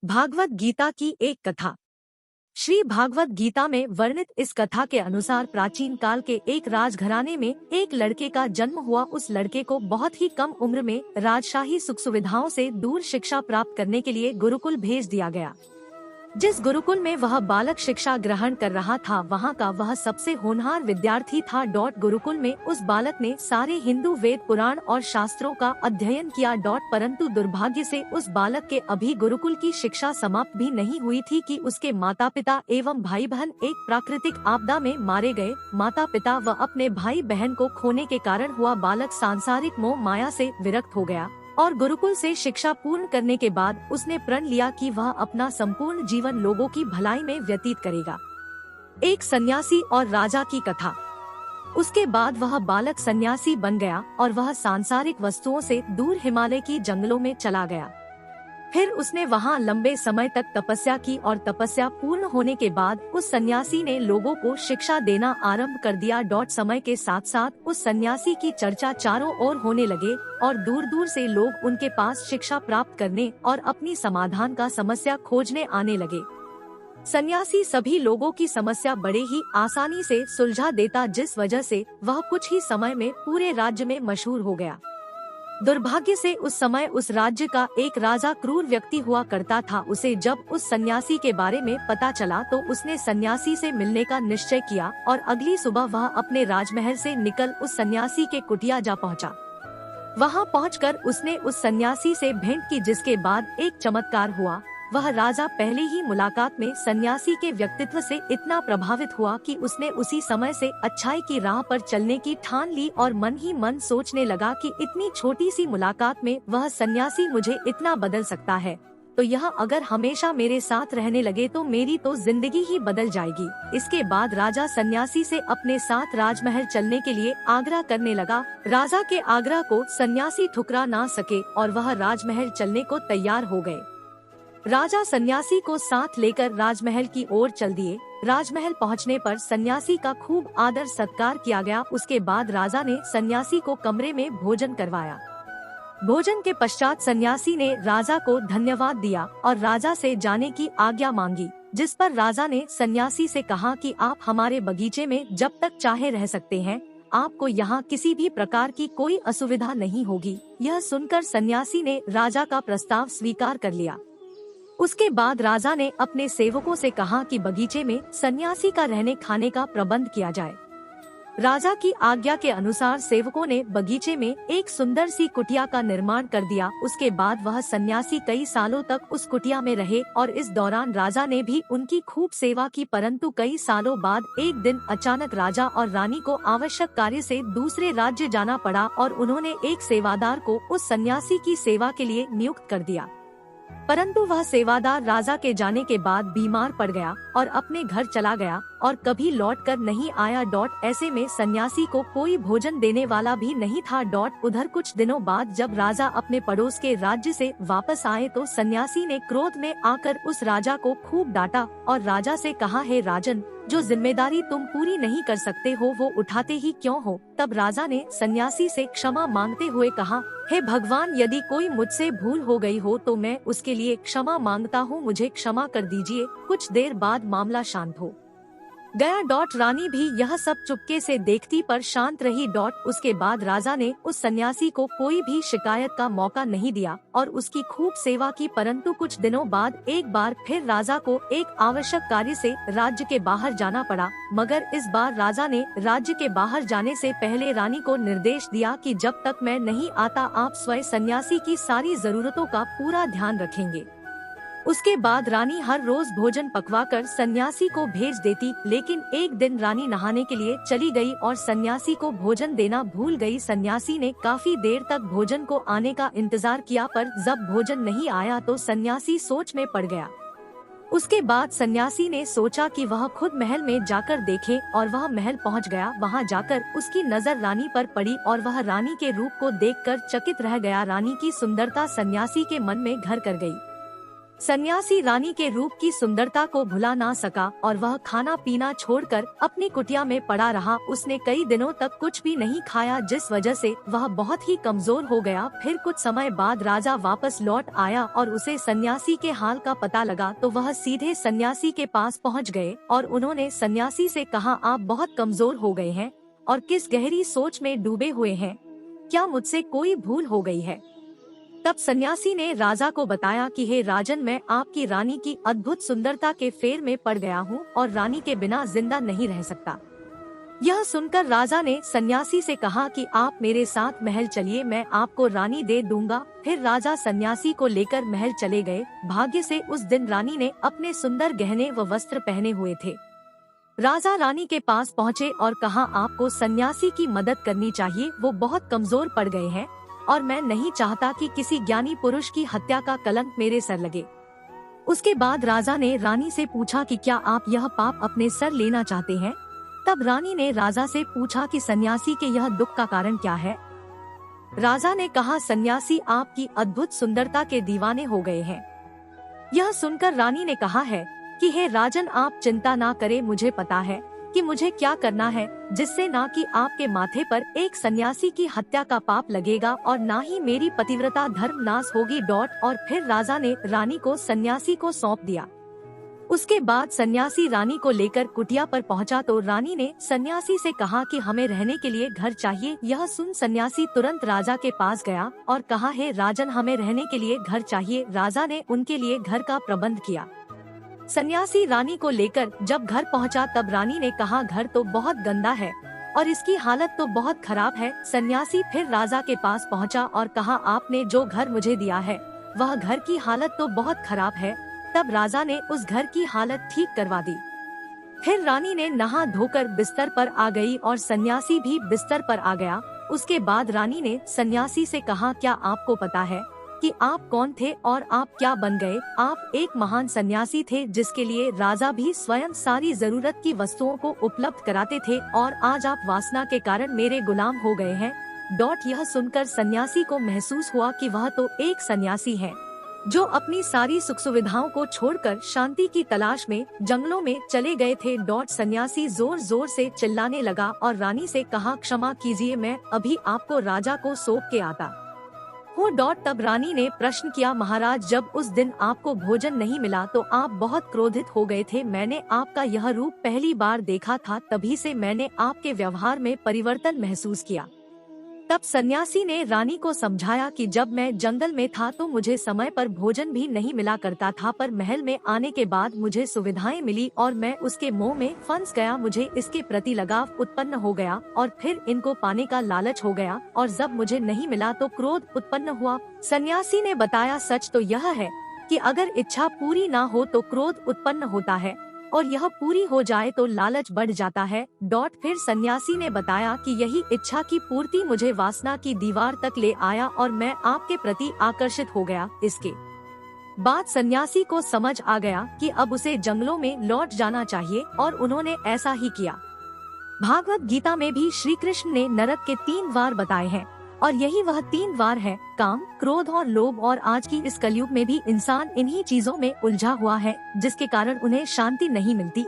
भागवत गीता की एक कथा। श्री भागवत गीता में वर्णित इस कथा के अनुसार प्राचीन काल के एक राजघराने में एक लड़के का जन्म हुआ। उस लड़के को बहुत ही कम उम्र में राजशाही सुख सुविधाओं से दूर शिक्षा प्राप्त करने के लिए गुरुकुल भेज दिया गया। जिस गुरुकुल में वह बालक शिक्षा ग्रहण कर रहा था, वहाँ का वह सबसे होनहार विद्यार्थी था। गुरुकुल में उस बालक ने सारे हिंदू वेद पुराण और शास्त्रों का अध्ययन किया। परंतु दुर्भाग्य से उस बालक के अभी गुरुकुल की शिक्षा समाप्त भी नहीं हुई थी कि उसके माता पिता एवं भाई बहन एक प्राकृतिक आपदा में मारे गए। माता पिता व अपने भाई बहन को खोने के कारण हुआ बालक सांसारिक मोह माया से विरक्त हो गया और गुरुकुल से शिक्षा पूर्ण करने के बाद उसने प्रण लिया कि वह अपना संपूर्ण जीवन लोगों की भलाई में व्यतीत करेगा। एक सन्यासी और राजा की कथा। उसके बाद वह बालक सन्यासी बन गया और वह सांसारिक वस्तुओं से दूर हिमालय की जंगलों में चला गया। फिर उसने वहाँ लंबे समय तक तपस्या की और तपस्या पूर्ण होने के बाद उस सन्यासी ने लोगों को शिक्षा देना आरंभ कर दिया। समय के साथ साथ उस सन्यासी की चर्चा चारों ओर होने लगे और दूर दूर से लोग उनके पास शिक्षा प्राप्त करने और अपनी समाधान का समस्या खोजने आने लगे। सन्यासी सभी लोगों की समस्या बड़े ही आसानी से सुलझा देता, जिस वजह से वह कुछ ही समय में पूरे राज्य में मशहूर हो गया। दुर्भाग्य से उस समय उस राज्य का एक राजा क्रूर व्यक्ति हुआ करता था। उसे जब उस सन्यासी के बारे में पता चला तो उसने सन्यासी से मिलने का निश्चय किया और अगली सुबह वह अपने राजमहल से निकल उस सन्यासी के कुटिया जा पहुंचा। वहां पहुंचकर उसने उस सन्यासी से भेंट की, जिसके बाद एक चमत्कार हुआ। वह राजा पहले ही मुलाकात में सन्यासी के व्यक्तित्व से इतना प्रभावित हुआ कि उसने उसी समय से अच्छाई की राह पर चलने की ठान ली और मन ही मन सोचने लगा कि इतनी छोटी सी मुलाकात में वह सन्यासी मुझे इतना बदल सकता है, तो यह अगर हमेशा मेरे साथ रहने लगे तो मेरी तो जिंदगी ही बदल जाएगी। इसके बाद राजा सन्यासी से अपने साथ राजमहल चलने के लिए आग्रह करने लगा। राजा के आग्रह को सन्यासी ठुकरा ना सके और वह राजमहल चलने को तैयार हो गए। राजा सन्यासी को साथ लेकर राजमहल की ओर चल दिए। राजमहल पहुंचने पर सन्यासी का खूब आदर सत्कार किया गया। उसके बाद राजा ने सन्यासी को कमरे में भोजन करवाया। भोजन के पश्चात सन्यासी ने राजा को धन्यवाद दिया और राजा से जाने की आज्ञा मांगी, जिस पर राजा ने सन्यासी से कहा कि आप हमारे बगीचे में जब तक चाहे रह सकते हैं, आपको यहाँ किसी भी प्रकार की कोई असुविधा नहीं होगी। यह सुनकर सन्यासी ने राजा का प्रस्ताव स्वीकार कर लिया। उसके बाद राजा ने अपने सेवकों से कहा कि बगीचे में सन्यासी का रहने खाने का प्रबंध किया जाए। राजा की आज्ञा के अनुसार सेवकों ने बगीचे में एक सुंदर सी कुटिया का निर्माण कर दिया। उसके बाद वह सन्यासी कई सालों तक उस कुटिया में रहे और इस दौरान राजा ने भी उनकी खूब सेवा की। परंतु कई सालों बाद एक दिन अचानक राजा और रानी को आवश्यक कार्य से दूसरे राज्य जाना पड़ा और उन्होंने एक सेवादार को उस सन्यासी की सेवा के लिए नियुक्त कर दिया। परंतु वह सेवादार राजा के जाने के बाद बीमार पड़ गया और अपने घर चला गया और कभी लौट कर नहीं आया। ऐसे में सन्यासी को कोई भोजन देने वाला भी नहीं था। उधर कुछ दिनों बाद जब राजा अपने पड़ोस के राज्य से वापस आए तो सन्यासी ने क्रोध में आकर उस राजा को खूब डांटा और राजा से कहा, हे राजन, जो जिम्मेदारी तुम पूरी नहीं कर सकते हो वो उठाते ही क्यों हो। तब राजा ने सन्यासी से क्षमा मांगते हुए कहा, हे भगवान, यदि कोई मुझसे भूल हो गई हो तो मैं उसके लिए क्षमा मांगता हूँ, मुझे क्षमा कर दीजिए। कुछ देर बाद मामला शांत हो गया। रानी भी यह सब चुपके से देखती पर शांत रही। उसके बाद राजा ने उस सन्यासी को कोई भी शिकायत का मौका नहीं दिया और उसकी खूब सेवा की। परंतु कुछ दिनों बाद एक बार फिर राजा को एक आवश्यक कार्य से राज्य के बाहर जाना पड़ा, मगर इस बार राजा ने राज्य के बाहर जाने से पहले रानी को निर्देश दिया कि जब तक मैं नहीं आता आप स्वयं सन्यासी की सारी जरूरतों का पूरा ध्यान रखेंगे। उसके बाद रानी हर रोज भोजन पकवाकर सन्यासी को भेज देती, लेकिन एक दिन रानी नहाने के लिए चली गई और सन्यासी को भोजन देना भूल गई। सन्यासी ने काफी देर तक भोजन को आने का इंतजार किया, पर जब भोजन नहीं आया तो सन्यासी सोच में पड़ गया। उसके बाद सन्यासी ने सोचा कि वह खुद महल में जाकर देखे और वह महल पहुंच गया। वहां जाकर उसकी नजर रानी पर पड़ी और वह रानी के रूप को देखकर चकित रह गया। रानी की सुंदरता सन्यासी के मन में घर कर गई। सन्यासी रानी के रूप की सुंदरता को भुला ना सका और वह खाना पीना छोड़कर अपनी कुटिया में पड़ा रहा। उसने कई दिनों तक कुछ भी नहीं खाया, जिस वजह से वह बहुत ही कमजोर हो गया। फिर कुछ समय बाद राजा वापस लौट आया और उसे सन्यासी के हाल का पता लगा तो वह सीधे सन्यासी के पास पहुँच गए और उन्होंने सन्यासी से कहा, आप बहुत कमजोर हो गए हैं और किस गहरी सोच में डूबे हुए हैं, क्या मुझसे कोई भूल हो गई है? तब सन्यासी ने राजा को बताया कि हे राजन, मैं आपकी रानी की अद्भुत सुंदरता के फेर में पड़ गया हूँ और रानी के बिना जिंदा नहीं रह सकता। यह सुनकर राजा ने सन्यासी से कहा कि आप मेरे साथ महल चलिए, मैं आपको रानी दे दूंगा। फिर राजा सन्यासी को लेकर महल चले गए। भाग्य से उस दिन रानी ने अपने सुंदर गहने व वस्त्र पहने हुए थे। राजा रानी के पास पहुँचे और कहा, आपको सन्यासी की मदद करनी चाहिए, वो बहुत कमजोर पड़ गए हैं और मैं नहीं चाहता कि किसी ज्ञानी पुरुष की हत्या का कलंक मेरे सर लगे। उसके बाद राजा ने रानी से पूछा कि क्या आप यह पाप अपने सर लेना चाहते हैं? तब रानी ने राजा से पूछा कि सन्यासी के यह दुख का कारण क्या है? राजा ने कहा, सन्यासी आपकी अद्भुत सुंदरता के दीवाने हो गए हैं। यह सुनकर रानी ने कहा है कि हे राजन, आप चिंता ना करें, मुझे पता है कि मुझे क्या करना है, जिससे ना कि आपके माथे पर एक सन्यासी की हत्या का पाप लगेगा और ना ही मेरी पतिव्रता धर्म नाश होगी। और फिर राजा ने रानी को सन्यासी को सौंप दिया। उसके बाद सन्यासी रानी को लेकर कुटिया पर पहुंचा तो रानी ने सन्यासी से कहा कि हमें रहने के लिए घर चाहिए। यह सुन सन्यासी तुरंत राजा के पास गया और कहा, हे राजन, हमें रहने के लिए घर चाहिए। राजा ने उनके लिए घर का प्रबंध किया। सन्यासी रानी को लेकर जब घर पहुंचा तब रानी ने कहा, घर तो बहुत गंदा है और इसकी हालत तो बहुत खराब है। सन्यासी फिर राजा के पास पहुंचा और कहा, आपने जो घर मुझे दिया है वह घर की हालत तो बहुत खराब है। तब राजा ने उस घर की हालत ठीक करवा दी। फिर रानी ने नहा धोकर बिस्तर पर आ गई और सन्यासी भी बिस्तर पर आ गया। उसके बाद रानी ने सन्यासी से कहा, क्या आपको पता है कि आप कौन थे और आप क्या बन गए? आप एक महान सन्यासी थे जिसके लिए राजा भी स्वयं सारी जरूरत की वस्तुओं को उपलब्ध कराते थे और आज आप वासना के कारण मेरे गुलाम हो गए हैं। यह सुनकर सन्यासी को महसूस हुआ कि वह तो एक सन्यासी है जो अपनी सारी सुख सुविधाओं को छोड़कर शांति की तलाश में जंगलों में चले गए थे। सन्यासी जोर जोर से चिल्लाने लगा और रानी से कहा, क्षमा कीजिए, मैं अभी आपको राजा को सौंप के आता हूँ। तब रानी ने प्रश्न किया, महाराज, जब उस दिन आपको भोजन नहीं मिला तो आप बहुत क्रोधित हो गए थे। मैंने आपका यह रूप पहली बार देखा था, तभी से मैंने आपके व्यवहार में परिवर्तन महसूस किया। तब सन्यासी ने रानी को समझाया कि जब मैं जंगल में था तो मुझे समय पर भोजन भी नहीं मिला करता था, पर महल में आने के बाद मुझे सुविधाएं मिली और मैं उसके मोह में फंस गया। मुझे इसके प्रति लगाव उत्पन्न हो गया और फिर इनको पाने का लालच हो गया और जब मुझे नहीं मिला तो क्रोध उत्पन्न हुआ। सन्यासी ने बताया, सच तो यह है कि अगर इच्छा पूरी ना हो तो क्रोध उत्पन्न होता है और यह पूरी हो जाए तो लालच बढ़ जाता है। फिर सन्यासी ने बताया कि यही इच्छा की पूर्ति मुझे वासना की दीवार तक ले आया और मैं आपके प्रति आकर्षित हो गया। इसके बाद सन्यासी को समझ आ गया कि अब उसे जंगलों में लौट जाना चाहिए और उन्होंने ऐसा ही किया। भागवत गीता में भी श्री कृष्ण ने नरक के 3 वार बताए हैं और यही वह 3 वार है, काम, क्रोध और लोभ। और आज की इस कलयुग में भी इंसान इन्हीं चीजों में उलझा हुआ है जिसके कारण उन्हें शांति नहीं मिलती।